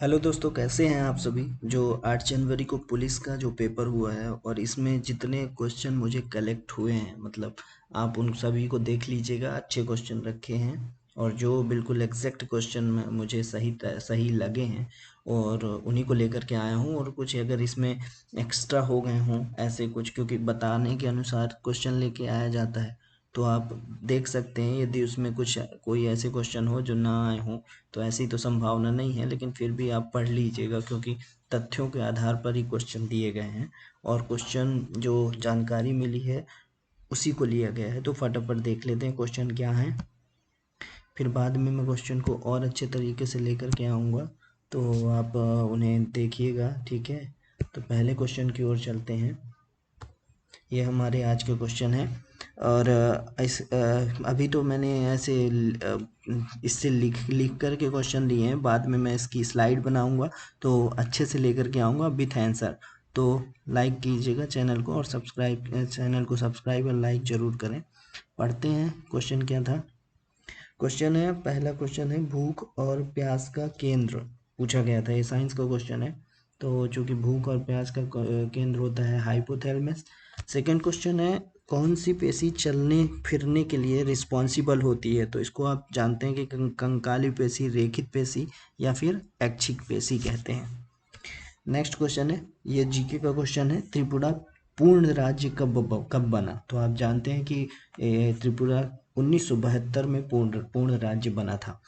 Hello दोस्तों, कैसे हैं आप सभी। जो 8 जनवरी को पुलिस का जो पेपर हुआ है और इसमें जितने क्वेश्चन मुझे कलेक्ट हुए हैं, मतलब आप उन सभी को देख लीजिएगा। अच्छे क्वेश्चन रखे हैं और जो बिल्कुल एग्जैक्ट क्वेश्चन मुझे सही लगे हैं और उन्हीं को लेकर के आया हूँ। और कुछ अगर इसमें एक्स्ट्रा हो गए हों ऐसे कुछ, क्योंकि बताने के अनुसार क्वेश्चन लेके आया जाता है, तो आप देख सकते हैं। यदि उसमें कुछ कोई ऐसे क्वेश्चन हो जो ना आए हों, तो ऐसी तो संभावना नहीं है, लेकिन फिर भी आप पढ़ लीजिएगा, क्योंकि तथ्यों के आधार पर ही क्वेश्चन दिए गए हैं और क्वेश्चन जो जानकारी मिली है उसी को लिया गया है। तो फटाफट देख लेते हैं क्वेश्चन क्या है, फिर बाद में मैं क्वेश्चन को और अच्छे तरीके से लेकर के आऊँगा, तो आप उन्हें देखिएगा। ठीक है, तो पहले क्वेश्चन की ओर चलते हैं। ये हमारे आज के क्वेश्चन है। और अभी तो मैंने ऐसे इससे लिख लिख कर के क्वेश्चन लिए हैं, बाद में मैं इसकी स्लाइड बनाऊंगा तो अच्छे से लेकर के आऊँगा विथ आंसर। तो लाइक कीजिएगा चैनल को सब्सक्राइब और लाइक ज़रूर करें। पढ़ते हैं क्वेश्चन क्या था। क्वेश्चन है, पहला क्वेश्चन है, भूख और प्यास का केंद्र पूछा गया था। ये साइंस का क्वेश्चन है। तो चूंकि भूख और प्यास का केंद्र होता है हाइपोथैलेमस। सेकंड क्वेश्चन है, कौन सी पेशी चलने फिरने के लिए रिस्पॉन्सिबल होती है। तो इसको आप जानते हैं कि कंकाली पेशी, रेखित पेशी या फिर ऐच्छिक पेशी कहते हैं। नेक्स्ट क्वेश्चन है, ये जीके का क्वेश्चन है, त्रिपुरा पूर्ण राज्य कब बना। तो आप जानते हैं कि त्रिपुरा 1972 में पूर्ण राज्य बना था।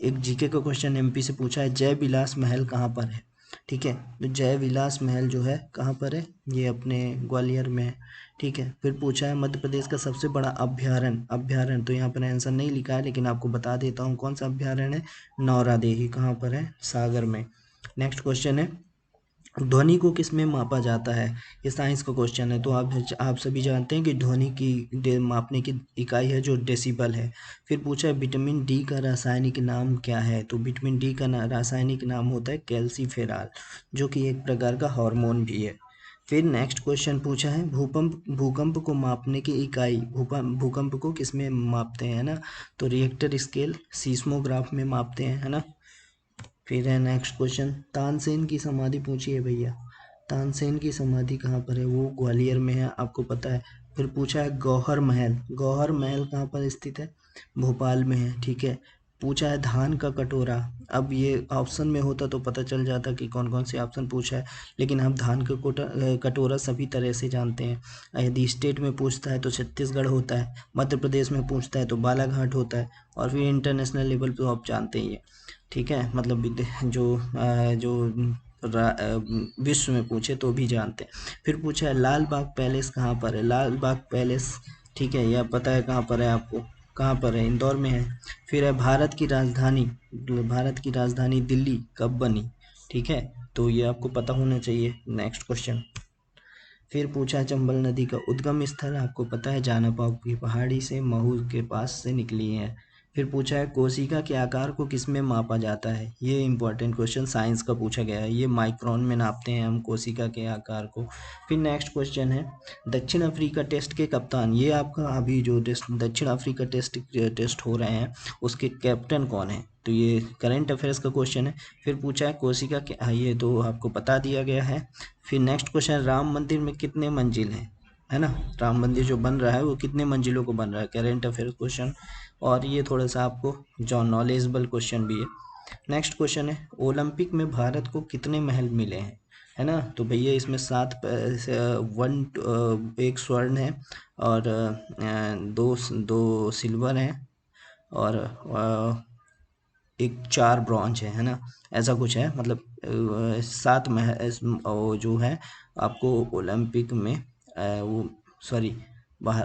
एक जीके का क्वेश्चन एमपी से पूछा है, जय विलास महल कहाँ पर है। ठीक है, तो जय विलास महल जो है कहाँ पर है, ये अपने ग्वालियर में है। ठीक है, फिर पूछा है, मध्य प्रदेश का सबसे बड़ा अभ्यारण्य तो यहाँ पर आंसर नहीं लिखा है, लेकिन आपको बता देता हूँ कौन सा अभ्यारण्य है। नौरादेही कहाँ पर है, सागर में। नेक्स्ट क्वेश्चन है, ध्वनि को किस में मापा जाता है। ये साइंस का क्वेश्चन है। तो आप सभी जानते हैं कि ध्वनि की मापने की इकाई है जो डेसिबल है। फिर पूछा है, विटामिन डी का रासायनिक नाम क्या है। तो विटामिन डी का रासायनिक नाम होता है कैल्सीफेरॉल, जो कि एक प्रकार का हार्मोन भी है। फिर नेक्स्ट क्वेश्चन पूछा है, भूकंप को मापने की इकाई, भूकंप को किस में मापते हैं, है ना। तो रिएक्टर स्केल, सीस्मोग्राफ में मापते हैं, है ना। फिर है नेक्स्ट क्वेश्चन, तानसेन की समाधि पूछी है भैया। तानसेन की समाधि कहाँ पर है, वो ग्वालियर में है, आपको पता है। फिर पूछा है, गौहर महल कहाँ पर स्थित है, भोपाल में है। ठीक है, पूछा है, धान का कटोरा। अब ये ऑप्शन में होता तो पता चल जाता कि कौन कौन से ऑप्शन पूछा है, लेकिन हम धान का कटोरा सभी तरह से जानते हैं। यदि स्टेट में पूछता है तो छत्तीसगढ़ होता है, मध्य प्रदेश में पूछता है तो बालाघाट होता है, और फिर इंटरनेशनल लेवल पे आप जानते ही हैं। ठीक है, मतलब विश्व में पूछे तो भी जानते हैं। फिर पूछा है, लाल बाग पैलेस कहाँ पर है। लाल बाग पैलेस, ठीक है, यह पता है कहाँ पर है आपको, कहाँ पर है, इंदौर में है। फिर है, भारत की राजधानी दिल्ली कब बनी। ठीक है, तो ये आपको पता होना चाहिए। नेक्स्ट क्वेश्चन, फिर पूछा है, चंबल नदी का उद्गम स्थल आपको पता है, जानापाव की पहाड़ी से, महू के पास से निकली है। फिर पूछा है, कोशिका के आकार को किस में मापा जाता है। ये इंपॉर्टेंट क्वेश्चन साइंस का पूछा गया है। ये माइक्रोन में नापते हैं हम कोशिका के आकार को। फिर नेक्स्ट क्वेश्चन है, दक्षिण अफ्रीका टेस्ट के कप्तान, ये आपका अभी जो दक्षिण अफ्रीका टेस्ट हो रहे हैं उसके कैप्टन कौन है। तो ये करंट अफेयर्स का क्वेश्चन है। फिर पूछा है, कोशिका के, ये तो आपको बता दिया गया है। फिर नेक्स्ट क्वेश्चन, राम मंदिर में कितने मंजिल हैं, है ना। राम मंदिर जो बन रहा है वो कितने मंजिलों को बन रहा है, करेंट अफेयर क्वेश्चन। और ये थोड़ा सा आपको जो नॉलेजेबल क्वेश्चन भी है। नेक्स्ट क्वेश्चन है, ओलंपिक में भारत को कितने महल मिले हैं, है ना। तो भैया इसमें एक स्वर्ण है और दो दो सिल्वर हैं और एक 4 ब्रॉन्ज है ना। ऐसा कुछ है, मतलब 7 महल वो जो है आपको ओलंपिक में वो सॉरी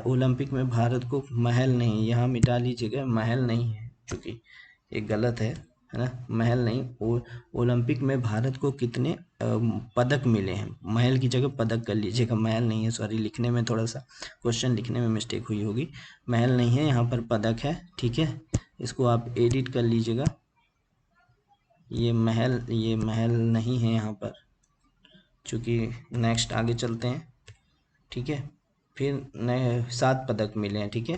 ओलंपिक में भारत को महल नहीं, यहाँ मिटा लीजिएगा, महल नहीं है क्योंकि ये गलत है ना। महल नहीं, ओलंपिक में भारत को कितने पदक मिले हैं, महल की जगह पदक कर लीजिएगा, महल नहीं है, सॉरी, लिखने में थोड़ा सा क्वेश्चन लिखने में मिस्टेक हुई होगी। महल नहीं है, यहाँ पर पदक है। ठीक है, इसको आप एडिट कर लीजिएगा। ये महल नहीं है यहाँ पर, चूँकि नेक्स्ट आगे चलते हैं। ठीक है, फिर नए 7 पदक मिले हैं। ठीक है,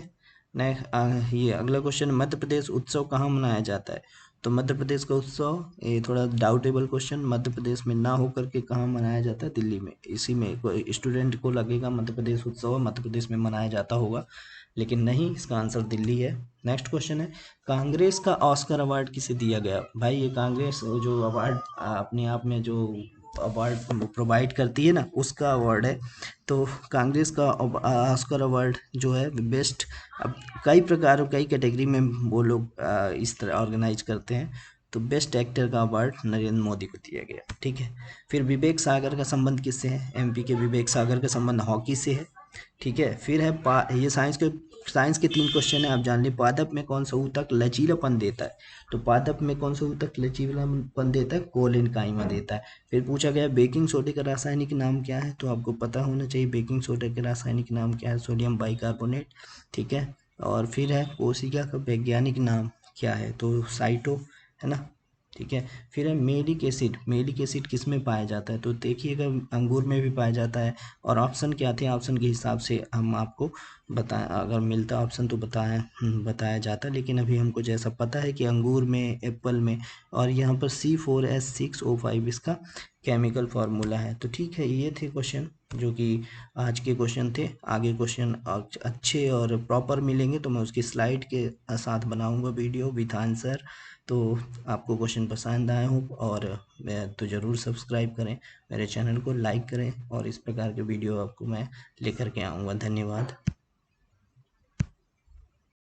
ये अगला क्वेश्चन, मध्य प्रदेश उत्सव कहाँ मनाया जाता है। तो मध्य प्रदेश का उत्सव, ये थोड़ा डाउटेबल क्वेश्चन, मध्य प्रदेश में ना होकर के कहाँ मनाया जाता है? दिल्ली में। इसी में कोई स्टूडेंट को लगेगा मध्य प्रदेश उत्सव मध्य प्रदेश में मनाया जाता होगा, लेकिन नहीं, इसका आंसर दिल्ली है। नेक्स्ट क्वेश्चन है, कांग्रेस का ऑस्कर अवार्ड किसे दिया गया? भाई ये कांग्रेस जो अवार्ड अपने आप में जो अवार्ड प्रोवाइड करती है ना, उसका अवार्ड है। तो कांग्रेस का ऑस्कर अवार्ड जो है बेस्ट, अब कई प्रकार कई कैटेगरी में वो लोग इस तरह ऑर्गेनाइज करते हैं। तो बेस्ट एक्टर का अवार्ड नरेंद्र मोदी को दिया गया, ठीक है। फिर विवेक सागर का संबंध किससे है? एमपी के विवेक सागर का संबंध हॉकी से है, ठीक है। फिर है ये साइंस के 3 क्वेश्चन है, आप जान लीजिए। पादप में कौन सा ऊतक लचीलापन देता है? तो पादप में कौन सा ऊतक लचीलापन देता है? कोलेनकाइमा देता है। फिर पूछा गया बेकिंग सोडे का रासायनिक नाम क्या है? तो आपको पता होना चाहिए बेकिंग सोडे का रासायनिक नाम क्या है, सोडियम बाइकार्बोनेट, ठीक है। और फिर है कोशिका का वैज्ञानिक नाम क्या है? तो साइटो, है ना, ठीक है। फिर है मेलिक एसिड, मेलिक एसिड किस में पाया जाता है? तो देखिएगा अंगूर में भी पाया जाता है। और ऑप्शन क्या थे? ऑप्शन के हिसाब से हम आपको बताएं, अगर मिलता ऑप्शन तो बताया जाता, लेकिन अभी हमको जैसा पता है कि अंगूर में, एप्पल में, और यहाँ पर C4H6O5 इसका केमिकल फार्मूला है। तो ठीक है, ये थे क्वेश्चन जो कि आज के क्वेश्चन थे। आगे क्वेश्चन अच्छे और प्रॉपर मिलेंगे तो मैं उसकी स्लाइड के साथ बनाऊंगा वीडियो विथ आंसर। तो आपको क्वेश्चन पसंद आए हो और तो ज़रूर सब्सक्राइब करें, मेरे चैनल को लाइक करें, और इस प्रकार के वीडियो आपको मैं लेकर के आऊँगा। धन्यवाद।